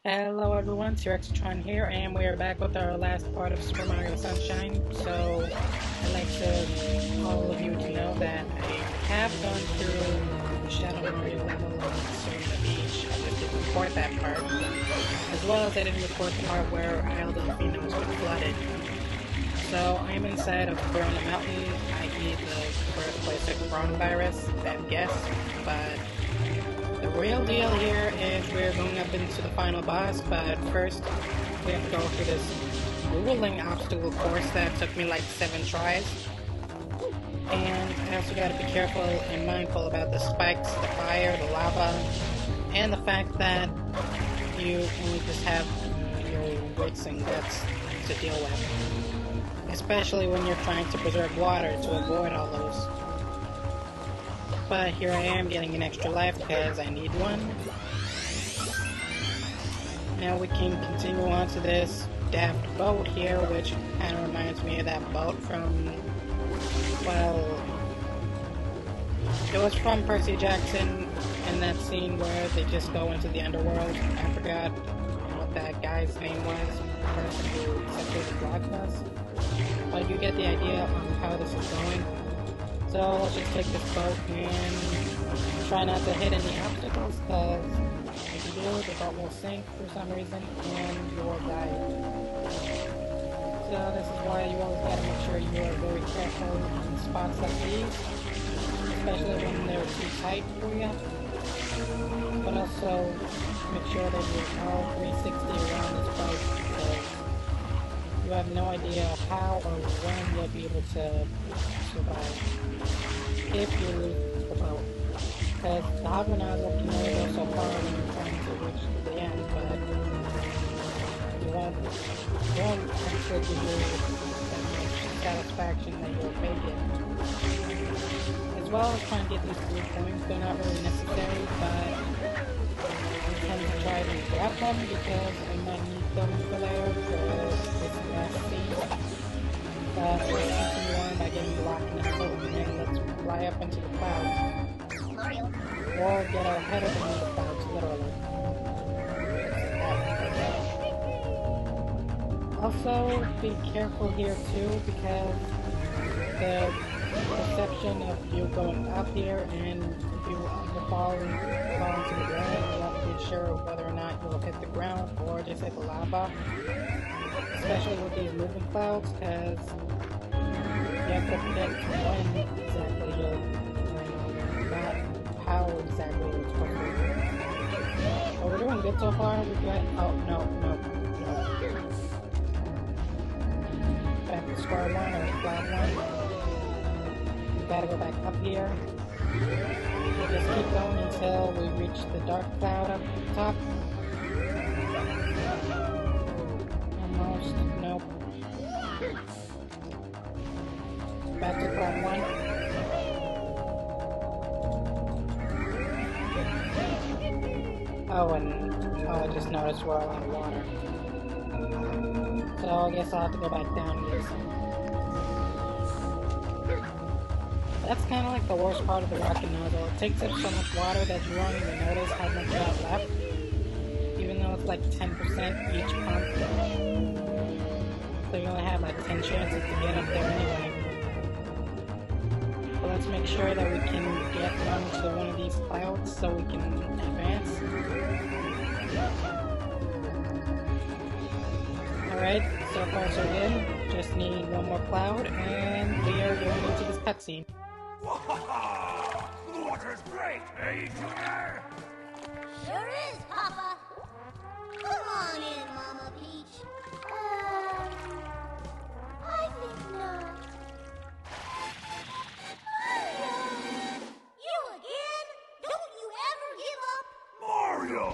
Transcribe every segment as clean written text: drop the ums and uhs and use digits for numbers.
Hello everyone, T-Rexatron here, and we are back with our last part of Super Mario Sunshine. So, I'd like to all of you to know that I have gone through the Shadow Mario level on Serena Beach. I just didn't record that part, as well as I didn't record the part where Isle Delfino's been flooded. So, I'm inside of Corona Mountain, i.e. the birthplace of coronavirus, bad guess, but the real deal here is we're going up into the final boss, but first we have to go through this grueling obstacle course that took me like 7 tries. And I also gotta be careful and mindful about the spikes, the fire, the lava, and the fact that you only just have your wits and guts to deal with. Especially when you're trying to preserve water to avoid all those. But here I am getting an extra life because I need one. Now we can continue on to this daft boat here, which kind of reminds me of that boat from, well, it was from Percy Jackson in that scene where they just go into the underworld. I forgot what that guy's name was, the person who accepted the block us. But you get the idea on how this is going. So let's just take this boat and try not to hit any obstacles, because if you do, the boat will sink for some reason and you will die. So this is why you always gotta make sure you are very careful in spots like these, especially when they're too tight for you. But also make sure that you're all 360 around this boat, because you have no idea how or when you'll be able to survive if you lose the boat. Because the hopper nozzle can only go so far when you're trying to reach the end, but you won't actually give you that much satisfaction that you'll fake it. As well as trying to get these blue coins, they're not really necessary, but I tend to try to grab them because I might need them for later for this last scene. But let's continue on by getting the rocket nozzle, and then let's fly up into the clouds. Or get our head up into the clouds, literally. Also, be careful here too, because the perception of you going up here, and if you fall into the ground, you won't be sure whether or not you'll hit the ground or just hit the lava. Especially with these moving clouds, because you have to predict when exactly you'll land, not how exactly it's supposed to be. But we're doing good so far. We got, oh no. Back to square one or flat one. We gotta go back up here. We'll just keep going until we reach the dark cloud up top. Almost, nope. Back to cloud one. I just noticed we're all underwater. So I guess I'll have to go back down and get some. That's kind of like the worst part of the rocket nozzle. It takes up so much water that you won't even notice how much you have left, even though it's like 10% each pump. So you only have like 10 chances to get up there anyway. But let's make sure that we can get onto one of these clouds so we can advance. Alright, so far so good. Just need one more cloud and we are going into this cutscene. The water's great, eh, Junior? Sure is, Papa. Come on in, Mama Peach. I think not. You again? Don't you ever give up? Mario!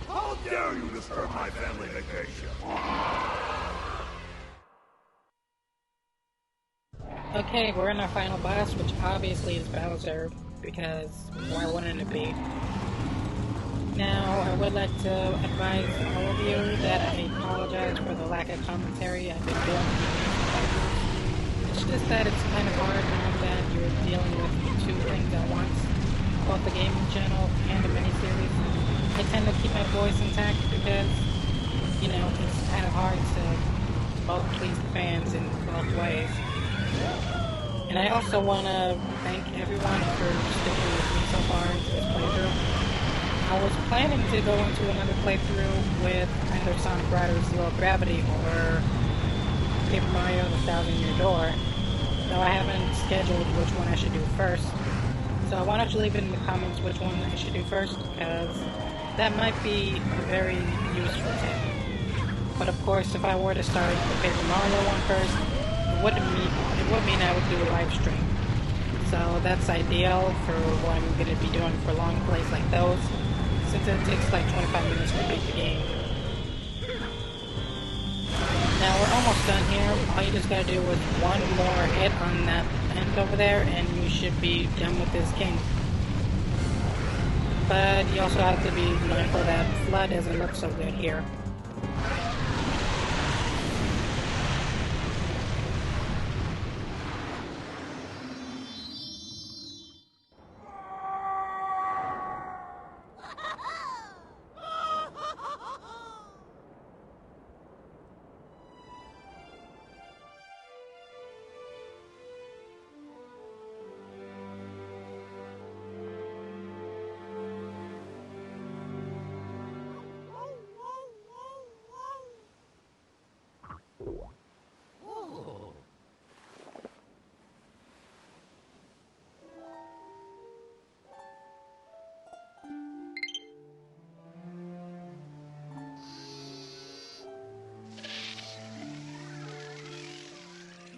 How dare you disturb my family vacation? Okay, we're in our final boss, which obviously is Bowser, because why wouldn't it be? Now, I would like to advise all of you that I apologize for the lack of commentary I've been doing. It's just that it's kind of hard now that you're dealing with 2 things at once, both the gaming channel and the miniseries. I tend to keep my voice intact because you know, it's kind of hard to both please the fans in both ways. And I also want to thank everyone for sticking with me so far into this playthrough. I was planning to go into another playthrough with either Sonic Riders Zero Gravity or Paper Mario The Thousand Year Door, though I haven't scheduled which one I should do first. So why don't you leave it in the comments which one I should do first, because that might be a very useful tip. But of course, if I were to start the Paper Mario one first, it would mean I would do a live stream. So that's ideal for what I'm going to be doing for long plays like those, since it takes like 25 minutes to beat the game. Now we're almost done here. All you just gotta do is one more hit on that end over there and you should be done with this king. But you also have to be mindful that FLUDD doesn't look so good here.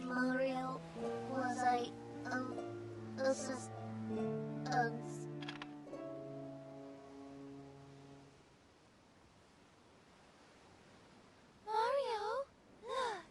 Mario, was I, assist, Mario, look!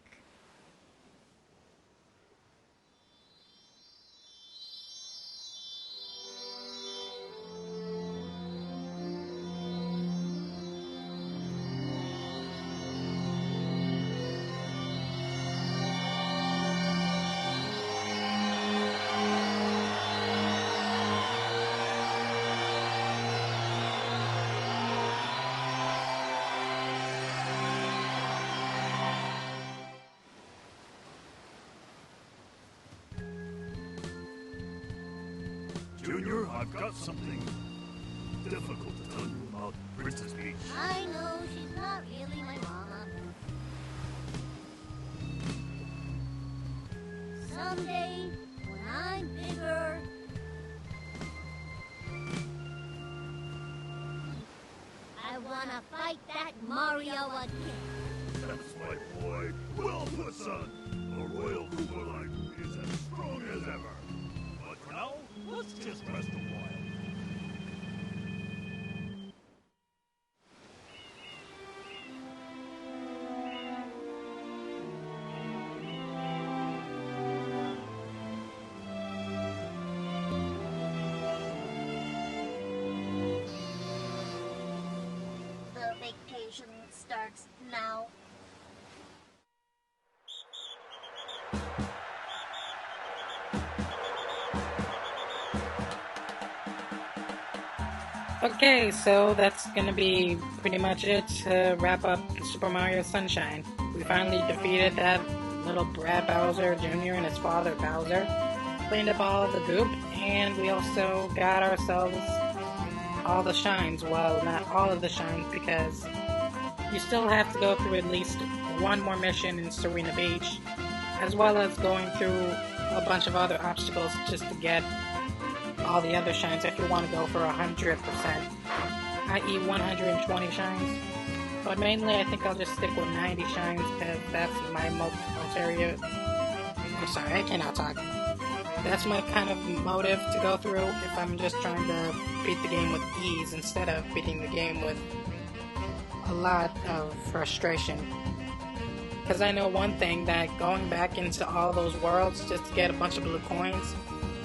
Junior, I've got something difficult to tell you about Princess Peach. I know she's not really my mama. Someday, when I'm bigger, I wanna fight that Mario again. That's my boy. Well put, son. The royal Koopa line is as strong as ever. But for now, let's just rest a while. The vacation starts now. Okay, so that's gonna be pretty much it to wrap up Super Mario Sunshine. We finally defeated that little Brad Bowser Jr. and his father Bowser, cleaned up all the goop, and we also got ourselves all the shines. Well, not all of the shines, because you still have to go through at least one more mission in Serena Beach, as well as going through a bunch of other obstacles just to get all the other shines if you want to go for 100%, i.e. 120 shines. But mainly I think I'll just stick with 90 shines because that's my motivation. I'm sorry, I cannot talk. That's my kind of motive to go through if I'm just trying to beat the game with ease instead of beating the game with a lot of frustration. Because I know one thing, that going back into all those worlds just to get a bunch of blue coins,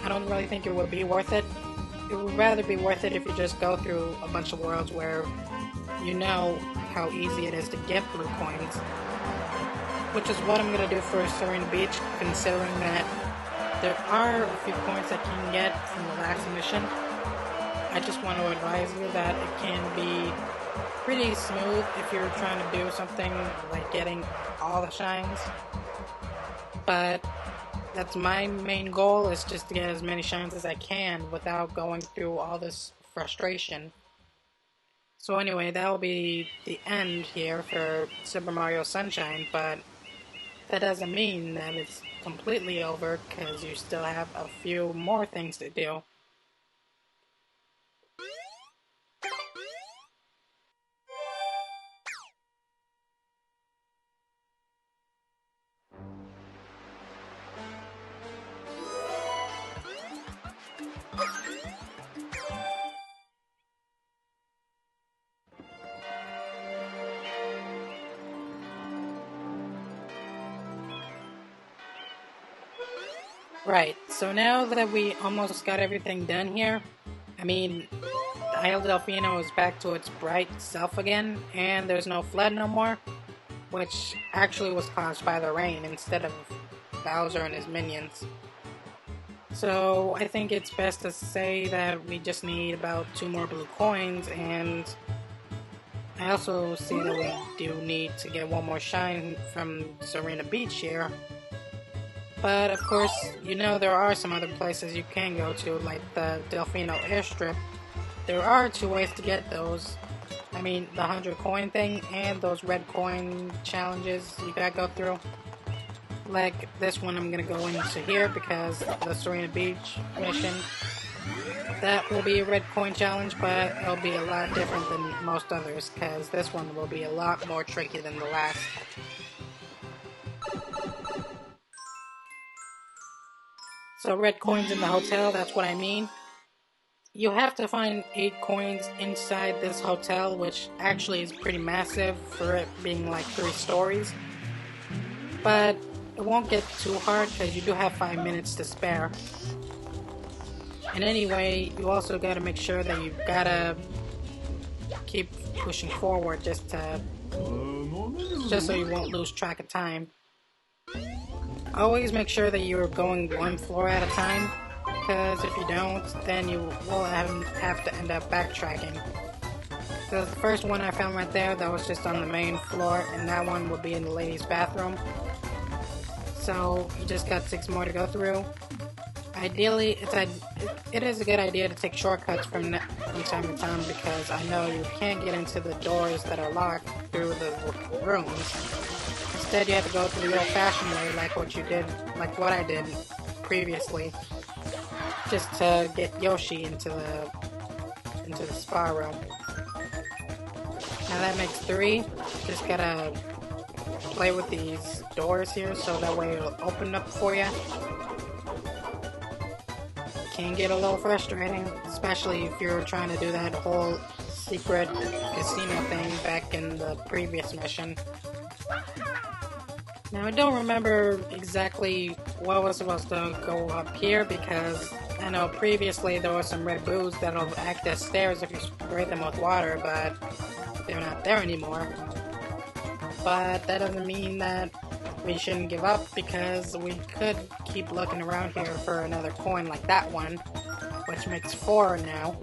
I don't really think it would be worth it. It would rather be worth it if you just go through a bunch of worlds where you know how easy it is to get blue coins. Which is what I'm going to do for Serena Beach, considering that there are a few points that you can get from the last mission. I just want to advise you that it can be pretty smooth if you're trying to do something like getting all the shines. But that's my main goal, is just to get as many shines as I can without going through all this frustration. So anyway, that will be the end here for Super Mario Sunshine, but that doesn't mean that it's completely over, because you still have a few more things to do. Right, so now that we almost got everything done here, I mean, the Isle Delfino is back to its bright self again, and there's no flood no more, which actually was caused by the rain instead of Bowser and his minions. So I think it's best to say that we just need about 2 more blue coins, and I also see that we do need to get 1 more shine from Serena Beach here. But of course, you know there are some other places you can go to, like the Delfino Airstrip. There are 2 ways to get those. I mean, the 100 coin thing and those red coin challenges you gotta go through. Like this one I'm gonna go into here because the Serena Beach mission, that will be a red coin challenge, but it'll be a lot different than most others because this one will be a lot more tricky than the last. So red coins in the hotel, that's what I mean. You have to find 8 coins inside this hotel, which actually is pretty massive for it being like 3 stories. But it won't get too hard because you do have 5 minutes to spare. And anyway, you also gotta make sure that you gotta keep pushing forward just so you won't lose track of time. Always make sure that you're going 1 floor at a time, because if you don't, then you will have to end up backtracking. So the first one I found right there, that was just on the main floor, and that one will be in the ladies' bathroom. So you just got 6 more to go through. Ideally, it is a good idea to take shortcuts from time to time, because I know you can't get into the doors that are locked through the rooms. Instead, you have to go through the old-fashioned way, like what I did previously, just to get Yoshi into the spa room. Now that makes 3. Just gotta play with these doors here, so that way it'll open up for you. Can get a little frustrating, especially if you're trying to do that whole secret casino thing back in the previous mission. Now I don't remember exactly what was supposed to go up here, because I know previously there were some red boos that'll act as stairs if you spray them with water, but they're not there anymore. But that doesn't mean that we shouldn't give up, because we could keep looking around here for another coin like that one, which makes 4 now.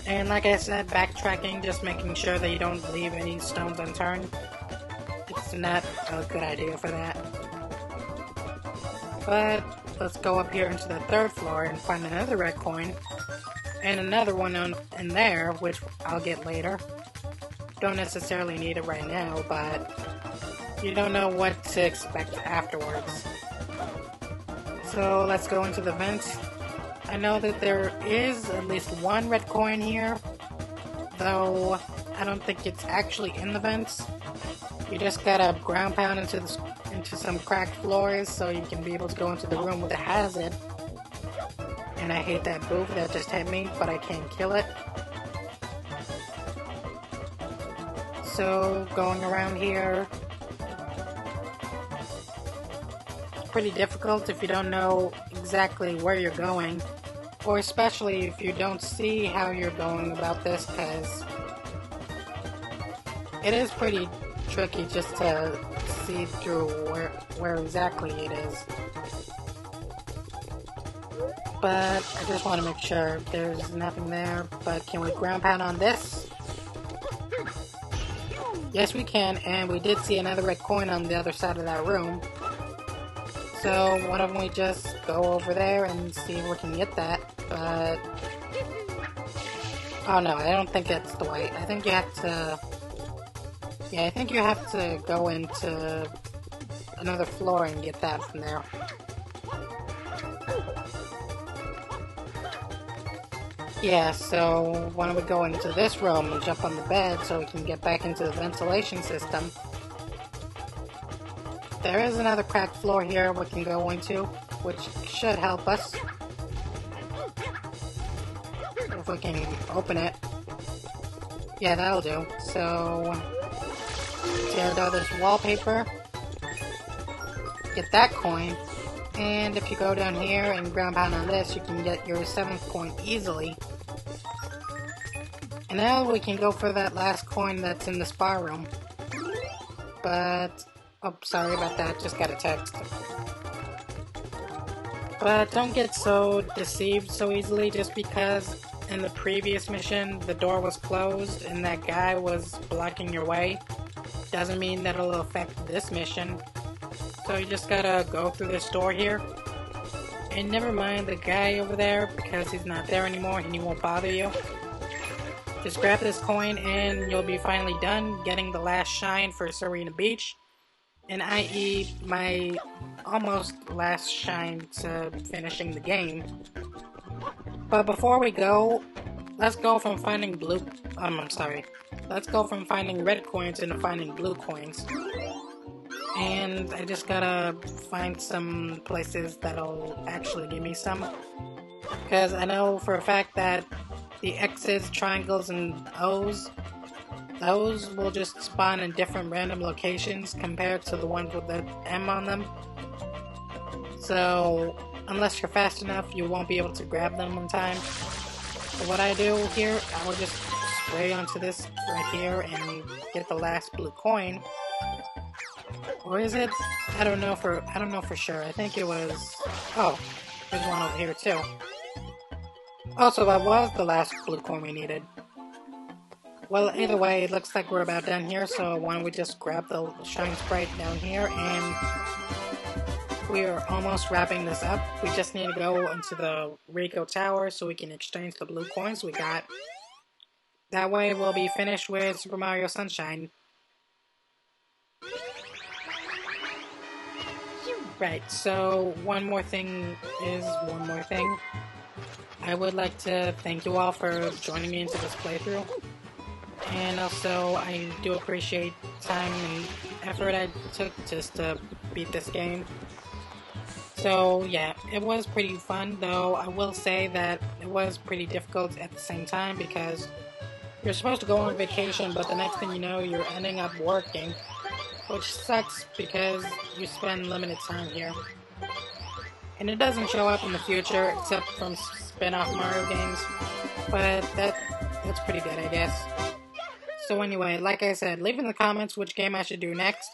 And like I said, backtracking, just making sure that you don't leave any stones unturned. It's not a good idea for that. But let's go up here into the 3rd floor and find another red coin. And another one in there, which I'll get later. Don't necessarily need it right now, but you don't know what to expect afterwards. So let's go into the vents. I know that there is at least 1 red coin here, though I don't think it's actually in the vents. You just gotta ground pound into some cracked floors so you can be able to go into the room that has it. And I hate that boof that just hit me, but I can't kill it. So going around here, it's pretty difficult if you don't know exactly where you're going, or especially if you don't see how you're going about this, because it is pretty tricky just to see through where exactly it is. but I just want to make sure there's nothing there. But can we ground pound on this? Yes, we can, and we did see another red coin on the other side of that room. So why don't we just go over there and see if we can get that, but... Oh no, I don't think it's the way. I think you have to... Yeah, I think you have to go into another floor and get that from there. Yeah, so why don't we go into this room and jump on the bed so we can get back into the ventilation system. There is another cracked floor here we can go into, which should help us. If we can open it. Yeah, that'll do. So, tear out this wallpaper. Get that coin. And if you go down here and ground pound on this, you can get your 7th coin easily. And now we can go for that last coin that's in the spa room. But, oh, sorry about that, just got a text. But don't get so deceived so easily just because in the previous mission the door was closed and that guy was blocking your way. Doesn't mean that it'll affect this mission. So you just gotta go through this door here. And never mind the guy over there because he's not there anymore and he won't bother you. Just grab this coin and you'll be finally done getting the last shine for Serena Beach. And i.e. my almost last shine to finishing the game. But before we go, let's go from finding let's go from finding red coins into finding blue coins. And I just gotta find some places that'll actually give me some. Because I know for a fact that the X's, triangles, and O's, those will just spawn in different random locations compared to the ones with the M on them. So, unless you're fast enough, you won't be able to grab them in time. So what I do here, I will just spray onto this right here and get the last blue coin. Or is it? I don't know for sure. I think it was... Oh, there's one over here too. Also, that was the last blue coin we needed. Well, either way, it looks like we're about done here, so why don't we just grab the Shine Sprite down here, and we are almost wrapping this up. We just need to go into the Rico Tower so we can exchange the blue coins we got. That way, we'll be finished with Super Mario Sunshine. Right, so one more thing. I would like to thank you all for joining me into this playthrough. And also, I do appreciate time and effort I took just to beat this game. So yeah, it was pretty fun, though I will say that it was pretty difficult at the same time because you're supposed to go on vacation, but the next thing you know, you're ending up working. Which sucks because you spend limited time here. And it doesn't show up in the future except from spin-off Mario games, but that's pretty good, I guess. So anyway, like I said, leave in the comments which game I should do next.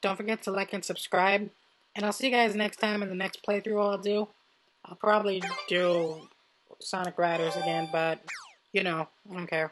Don't forget to like and subscribe, and I'll see you guys next time in the next playthrough I'll do. I'll probably do Sonic Riders again, but, you know, I don't care.